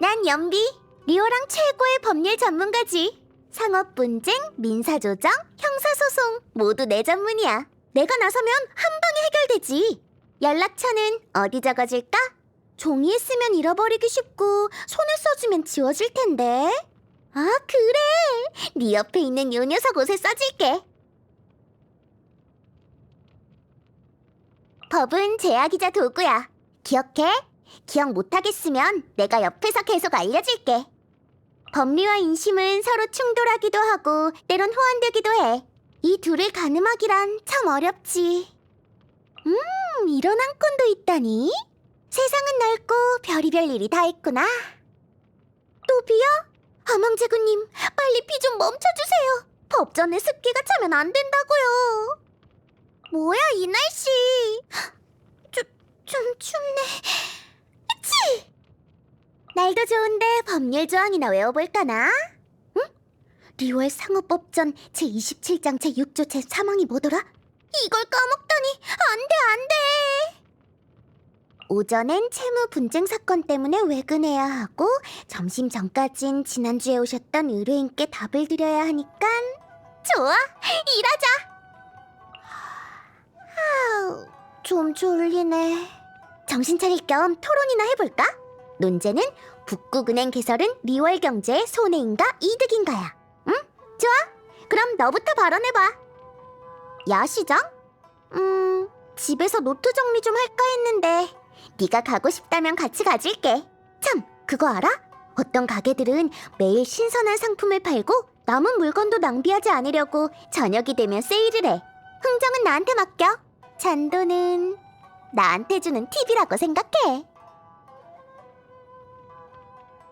난 연비, 리오랑 최고의 법률 전문가지. 상업분쟁, 민사조정, 형사소송 모두 내 전문이야. 내가 나서면 한 방에 해결되지. 연락처는 어디 적어줄까? 종이에 쓰면 잃어버리기 쉽고 손에 써주면 지워질 텐데. 아, 그래. 네 옆에 있는 요 녀석 옷에 써줄게. 법은 제약이자 도구야. 기억해? 기억 못하겠으면 내가 옆에서 계속 알려줄게. 법리와 인심은 서로 충돌하기도 하고 때론 호환되기도 해. 이 둘을 가늠하기란 참 어렵지. 이런 한건도 있다니? 세상은 넓고 별의별 일이 다 있구나. 또 비야? 아망제구님, 빨리 비 좀 멈춰주세요. 법전에 습기가 차면 안 된다고요. 뭐야 이 날씨. 좀 춥네. 치! 날도 좋은데 법률 조항이나 외워볼까나? 응? 리월 상호법전 제27장 제6조 제3항이 뭐더라? 이걸 까먹다니. 안 돼. 오전엔 채무 분쟁 사건 때문에 외근해야 하고 점심 전까진 지난주에 오셨던 의뢰인께 답을 드려야 하니깐 좋아, 일하자. 아우, 좀 졸리네. 정신 차릴 겸 토론이나 해볼까? 논제는 북극은행 개설은 리월경제의 손해인가 이득인가야. 응? 좋아. 그럼 너부터 발언해봐. 야시장? 집에서 노트 정리 좀 할까 했는데 네가 가고 싶다면 같이 가줄게. 참, 그거 알아? 어떤 가게들은 매일 신선한 상품을 팔고 남은 물건도 낭비하지 않으려고 저녁이 되면 세일을 해. 흥정은 나한테 맡겨. 잔돈은 나한테 주는 팁이라고 생각해.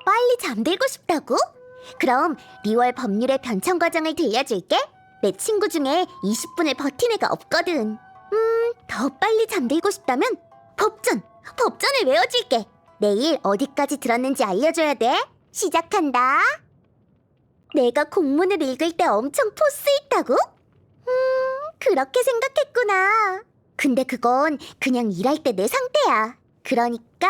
빨리 잠들고 싶다고? 그럼 리월 법률의 변청 과정을 들려줄게. 내 친구 중에 20분을 버틴 애가 없거든. 더 빨리 잠들고 싶다면 법전을 외워줄게. 내일 어디까지 들었는지 알려줘야 돼. 시작한다. 내가 공문을 읽을 때 엄청 포스 있다고? 그렇게 생각했구나. 근데 그건 그냥 일할 때 내 상태야. 그러니까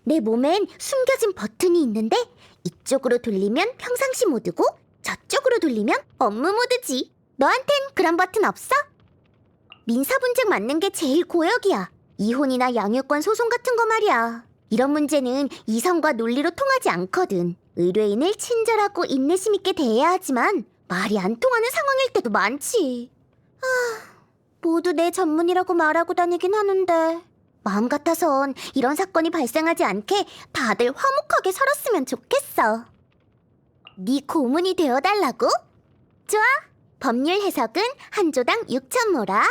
내 몸엔 숨겨진 버튼이 있는데 이쪽으로 돌리면 평상시 모드고 저쪽으로 돌리면 업무 모드지. 너한텐 그런 버튼 없어? 민사분쟁 맞는 게 제일 고역이야. 이혼이나 양육권 소송 같은 거 말이야. 이런 문제는 이성과 논리로 통하지 않거든. 의뢰인을 친절하고 인내심 있게 대해야 하지만 말이 안 통하는 상황일 때도 많지. 모두 내 전문이라고 말하고 다니긴 하는데 마음 같아선 이런 사건이 발생하지 않게 다들 화목하게 살았으면 좋겠어. 네 고문이 되어달라고? 좋아. 법률 해석은 한 조당 6,000모라,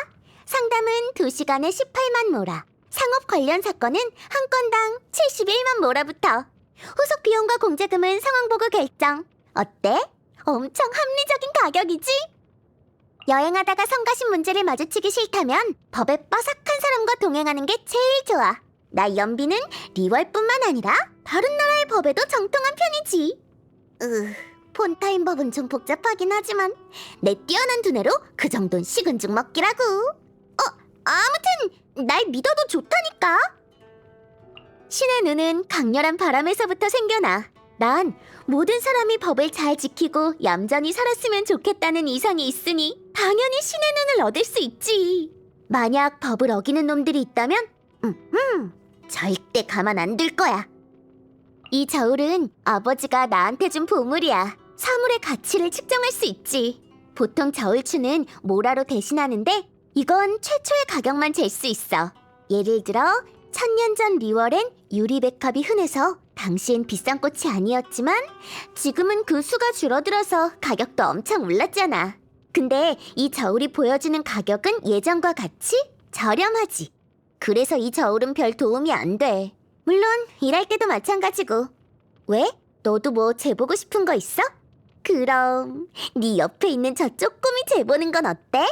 상담은 2시간에 18만 모라, 상업 관련 사건은 한 건당 71만 모라부터. 후속 비용과 공제금은 상황 보고 결정. 어때? 엄청 합리적인 가격이지? 여행하다가 성가신 문제를 마주치기 싫다면 법에 빠삭한 사람과 동행하는 게 제일 좋아. 나 연비는 리월뿐만 아니라 다른 나라의 법에도 정통한 편이지. 폰타인 법은 좀 복잡하긴 하지만 내 뛰어난 두뇌로 그 정도는 식은 죽 먹기라고. 아무튼 날 믿어도 좋다니까. 신의 눈은 강렬한 바람에서부터 생겨나. 난 모든 사람이 법을 잘 지키고 얌전히 살았으면 좋겠다는 이상이 있으니 당연히 신의 눈을 얻을 수 있지. 만약 법을 어기는 놈들이 있다면 절대 가만 안 둘 거야. 이 저울은 아버지가 나한테 준 보물이야. 사물의 가치를 측정할 수 있지. 보통 저울추는 모라로 대신하는데 이건 최초의 가격만 잴 수 있어. 예를 들어 1000년 전 리월엔 유리백합이 흔해서 당시엔 비싼 꽃이 아니었지만 지금은 그 수가 줄어들어서 가격도 엄청 올랐잖아. 근데 이 저울이 보여주는 가격은 예전과 같이 저렴하지. 그래서 이 저울은 별 도움이 안 돼. 물론 일할 때도 마찬가지고. 왜? 너도 뭐 재보고 싶은 거 있어? 그럼 네 옆에 있는 저 쪼꼬미 재보는 건 어때?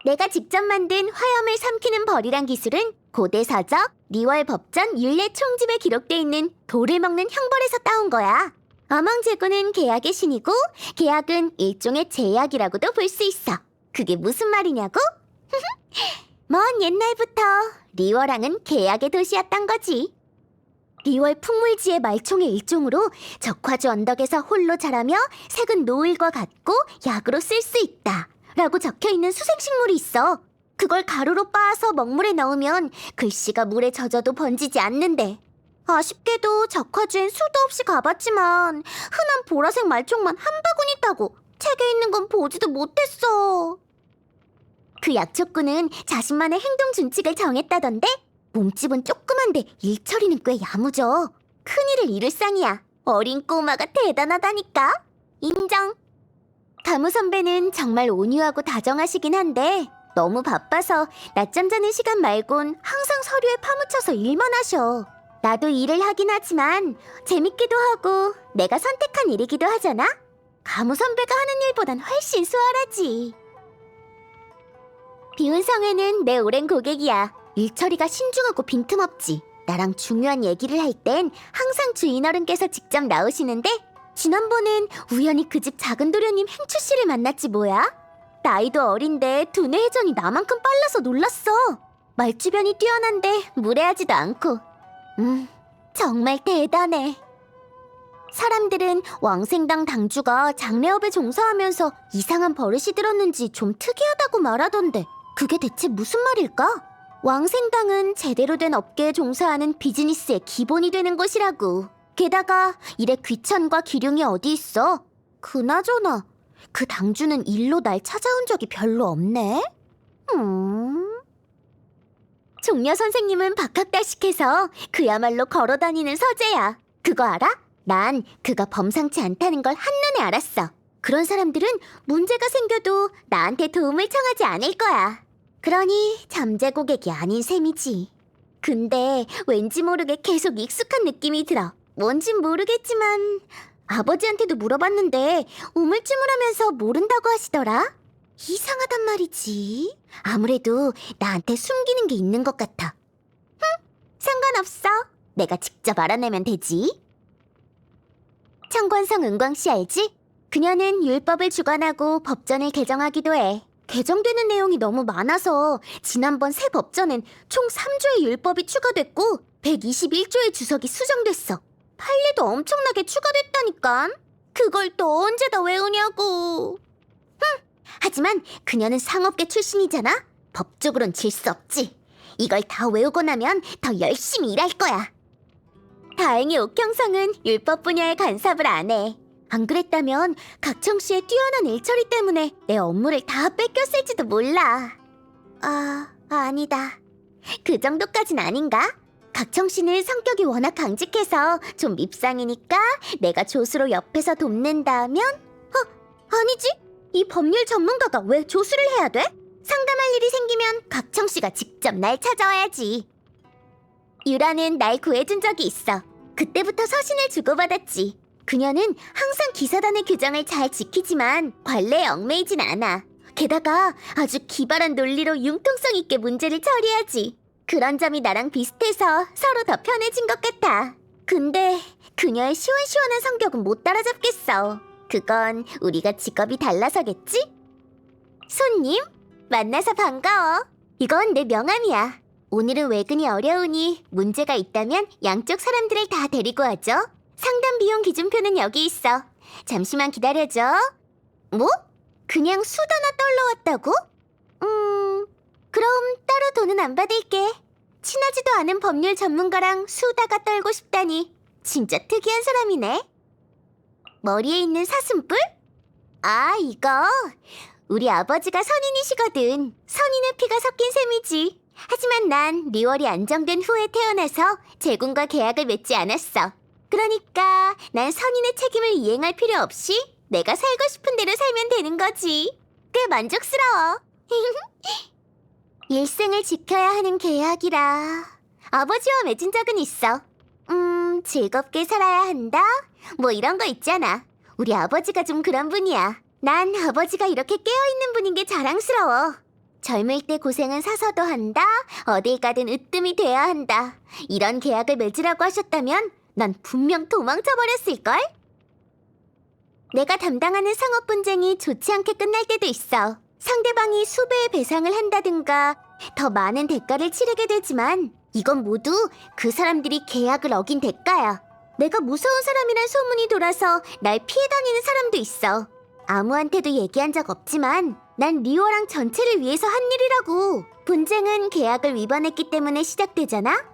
내가 직접 만든 화염을 삼키는 벌이란 기술은 고대 서적 리월 법전 율례 총집에 기록돼 있는 돌을 먹는 형벌에서 따온 거야. 아망제군은 계약의 신이고 계약은 일종의 제약이라고도 볼 수 있어. 그게 무슨 말이냐고? 먼 옛날부터 리월왕은 계약의 도시였던 거지. 리월 풍물지의 말총의 일종으로 적화주 언덕에서 홀로 자라며 색은 노을과 같고 약으로 쓸 수 있다 라고 적혀있는 수생식물이 있어. 그걸 가루로 빻아서 먹물에 넣으면 글씨가 물에 젖어도 번지지 않는데, 아쉽게도 적화주엔 수도 없이 가봤지만 흔한 보라색 말총만 한 바구니 있다고 책에 있는 건 보지도 못했어. 그 약초꾼은 자신만의 행동 준칙을 정했다던데 몸집은 조그만데 일처리는 꽤 야무져. 큰일을 이룰 상이야. 어린 꼬마가 대단하다니까. 인정. 가무 선배는 정말 온유하고 다정하시긴 한데 너무 바빠서 낮잠 자는 시간 말곤 항상 서류에 파묻혀서 일만 하셔. 나도 일을 하긴 하지만 재밌기도 하고 내가 선택한 일이기도 하잖아. 가무 선배가 하는 일보단 훨씬 수월하지. 비운성회는 내 오랜 고객이야. 일처리가 신중하고 빈틈없지. 나랑 중요한 얘기를 할 땐 항상 주인어른께서 직접 나오시는데 지난번엔 우연히 그 집 작은 도련님 행추 씨를 만났지 뭐야? 나이도 어린데 두뇌 회전이 나만큼 빨라서 놀랐어. 말주변이 뛰어난데 무례하지도 않고. 정말 대단해. 사람들은 왕생당 당주가 장례업에 종사하면서 이상한 버릇이 들었는지 좀 특이하다고 말하던데 그게 대체 무슨 말일까? 왕생당은 제대로 된 업계에 종사하는 비즈니스의 기본이 되는 곳이라고. 게다가 일에 귀천과 기륭이 어디 있어? 그나저나 그 당주는 일로 날 찾아온 적이 별로 없네? 종려 선생님은 박학다식해서 그야말로 걸어다니는 서재야. 그거 알아? 난 그가 범상치 않다는 걸 한눈에 알았어. 그런 사람들은 문제가 생겨도 나한테 도움을 청하지 않을 거야. 그러니 잠재 고객이 아닌 셈이지. 근데 왠지 모르게 계속 익숙한 느낌이 들어. 뭔진 모르겠지만 아버지한테도 물어봤는데 우물쭈물하면서 모른다고 하시더라. 이상하단 말이지. 아무래도 나한테 숨기는 게 있는 것 같아. 상관없어. 내가 직접 알아내면 되지. 청관성 은광씨 알지? 그녀는 율법을 주관하고 법전을 개정하기도 해. 개정되는 내용이 너무 많아서 지난번 새 법전엔 총 3조의 율법이 추가됐고 121조의 주석이 수정됐어. 판례도 엄청나게 추가됐다니까. 그걸 또 언제 다 외우냐고. 하지만 그녀는 상업계 출신이잖아. 법적으론 질 수 없지. 이걸 다 외우고 나면 더 열심히 일할 거야. 다행히 옥형성은 율법 분야의 간섭을 안 해. 안 그랬다면 각청 씨의 뛰어난 일처리 때문에 내 업무를 다 뺏겼을지도 몰라. 아니다. 그 정도까진 아닌가? 각청 씨는 성격이 워낙 강직해서 좀 밉상이니까 내가 조수로 옆에서 돕는다면? 아니지. 이 법률 전문가가 왜 조수를 해야 돼? 상담할 일이 생기면 각청 씨가 직접 날 찾아와야지. 유라는 날 구해준 적이 있어. 그때부터 서신을 주고받았지. 그녀는 항상 기사단의 규정을 잘 지키지만 관례에 얽매이진 않아. 게다가 아주 기발한 논리로 융통성 있게 문제를 처리하지. 그런 점이 나랑 비슷해서 서로 더 편해진 것 같아. 근데 그녀의 시원시원한 성격은 못 따라잡겠어. 그건 우리가 직업이 달라서겠지? 손님, 만나서 반가워. 이건 내 명함이야. 오늘은 외근이 어려우니 문제가 있다면 양쪽 사람들을 다 데리고 와줘. 상담 비용 기준표는 여기 있어. 잠시만 기다려줘. 뭐? 그냥 수다나 떨러 왔다고? 그럼 따로 돈은 안 받을게. 친하지도 않은 법률 전문가랑 수다가 떨고 싶다니 진짜 특이한 사람이네. 머리에 있는 사슴뿔? 이거 우리 아버지가 선인이시거든. 선인의 피가 섞인 셈이지. 하지만 난 리월이 안정된 후에 태어나서 제군과 계약을 맺지 않았어. 그러니까 난 선인의 책임을 이행할 필요 없이 내가 살고 싶은 대로 살면 되는 거지. 꽤 만족스러워. 일생을 지켜야 하는 계약이라 아버지와 맺은 적은 있어. 즐겁게 살아야 한다? 뭐 이런 거 있잖아. 우리 아버지가 좀 그런 분이야. 난 아버지가 이렇게 깨어있는 분인 게 자랑스러워. 젊을 때 고생은 사서도 한다. 어딜 가든 으뜸이 돼야 한다. 이런 계약을 맺으라고 하셨다면 난 분명 도망쳐버렸을걸? 내가 담당하는 상업 분쟁이 좋지 않게 끝날 때도 있어. 상대방이 수배의 배상을 한다든가 더 많은 대가를 치르게 되지만 이건 모두 그 사람들이 계약을 어긴 대가야. 내가 무서운 사람이란 소문이 돌아서 날 피해 다니는 사람도 있어. 아무한테도 얘기한 적 없지만 난 리오랑 전체를 위해서 한 일이라고. 분쟁은 계약을 위반했기 때문에 시작되잖아?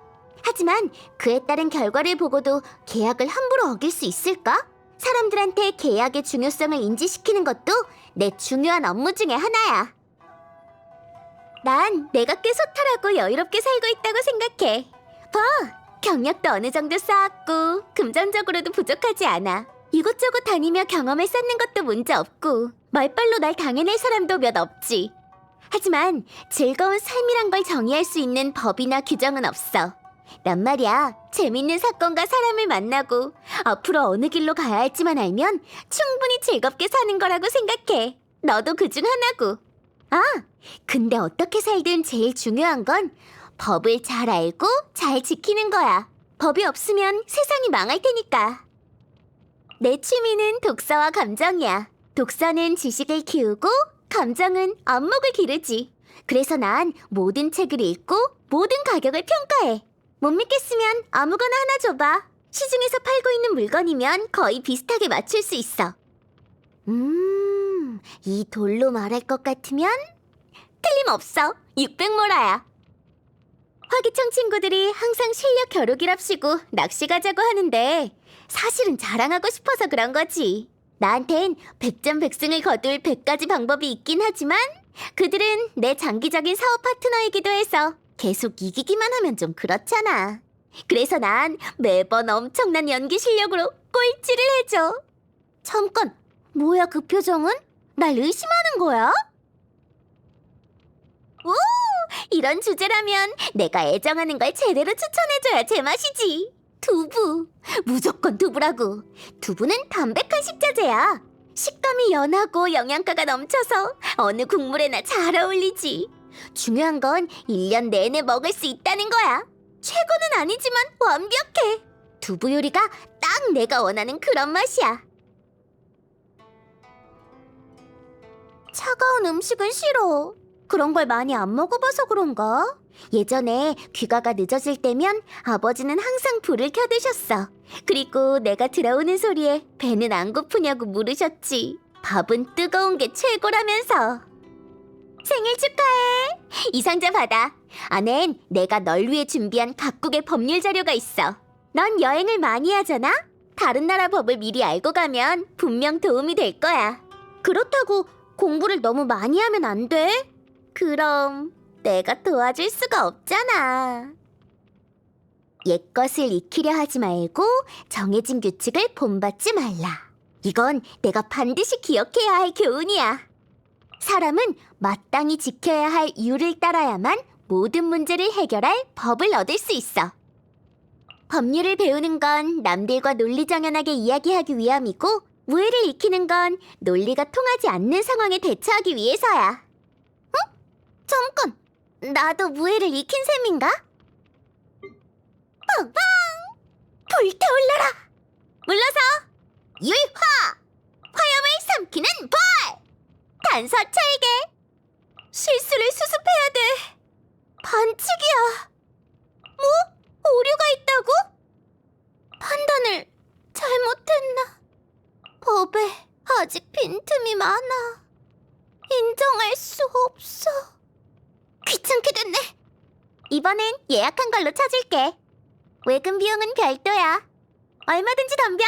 하지만 그에 따른 결과를 보고도 계약을 함부로 어길 수 있을까? 사람들한테 계약의 중요성을 인지시키는 것도 내 중요한 업무 중에 하나야. 난 내가 꽤 소탈하고 여유롭게 살고 있다고 생각해. 봐, 경력도 어느 정도 쌓았고 금전적으로도 부족하지 않아. 이곳저곳 다니며 경험을 쌓는 것도 문제 없고 말빨로 날 당해낼 사람도 몇 없지. 하지만 즐거운 삶이란 걸 정의할 수 있는 법이나 규정은 없어. 난 말이야, 재밌는 사건과 사람을 만나고 앞으로 어느 길로 가야 할지만 알면 충분히 즐겁게 사는 거라고 생각해. 너도 그중 하나고. 아, 근데 어떻게 살든 제일 중요한 건 법을 잘 알고 잘 지키는 거야. 법이 없으면 세상이 망할 테니까. 내 취미는 독서와 감정이야. 독서는 지식을 키우고 감정은 안목을 기르지. 그래서 난 모든 책을 읽고 모든 가격을 평가해. 못 믿겠으면 아무거나 하나 줘봐. 시중에서 팔고 있는 물건이면 거의 비슷하게 맞출 수 있어. 이 돌로 말할 것 같으면 틀림없어. 600모라야. 화기청 친구들이 항상 실력 겨루기랍시고 낚시 가자고 하는데 사실은 자랑하고 싶어서 그런 거지. 나한텐 백전백승을 거둘 100가지 방법이 있긴 하지만 그들은 내 장기적인 사업 파트너이기도 해서 계속 이기기만 하면 좀 그렇잖아. 그래서 난 매번 엄청난 연기 실력으로 꼴찌를 해줘. 잠깐, 뭐야 그 표정은? 날 의심하는 거야? 오, 이런 주제라면 내가 애정하는 걸 제대로 추천해줘야 제맛이지. 두부, 무조건 두부라고. 두부는 담백한 식자재야. 식감이 연하고 영양가가 넘쳐서 어느 국물에나 잘 어울리지. 중요한 건 1년 내내 먹을 수 있다는 거야. 최고는 아니지만 완벽해. 두부 요리가 딱 내가 원하는 그런 맛이야. 차가운 음식은 싫어. 그런 걸 많이 안 먹어봐서 그런가? 예전에 귀가가 늦어질 때면 아버지는 항상 불을 켜두셨어. 그리고 내가 들어오는 소리에 배는 안 고프냐고 물으셨지. 밥은 뜨거운 게 최고라면서. 생일 축하해. 이 상자 받아. 안엔 내가 널 위해 준비한 각국의 법률 자료가 있어. 넌 여행을 많이 하잖아? 다른 나라 법을 미리 알고 가면 분명 도움이 될 거야. 그렇다고 공부를 너무 많이 하면 안 돼? 그럼 내가 도와줄 수가 없잖아. 옛것을 익히려 하지 말고 정해진 규칙을 본받지 말라. 이건 내가 반드시 기억해야 할 교훈이야. 사람은 마땅히 지켜야 할 율을 따라야만 모든 문제를 해결할 법을 얻을 수 있어. 법률을 배우는 건 남들과 논리정연하게 이야기하기 위함이고 무예를 익히는 건 논리가 통하지 않는 상황에 대처하기 위해서야. 응? 잠깐! 나도 무예를 익힌 셈인가? 빵빵! 불타올라라! 물러서! 율화! 화염을 삼키는 벌! 단서 찰게! 실수를 수습해야 돼! 반칙이야! 뭐? 오류가 있다고? 판단을 잘못했나? 법에 아직 빈틈이 많아. 인정할 수 없어. 귀찮게 됐네. 이번엔 예약한 걸로 쳐줄게. 외근 비용은 별도야. 얼마든지 덤벼.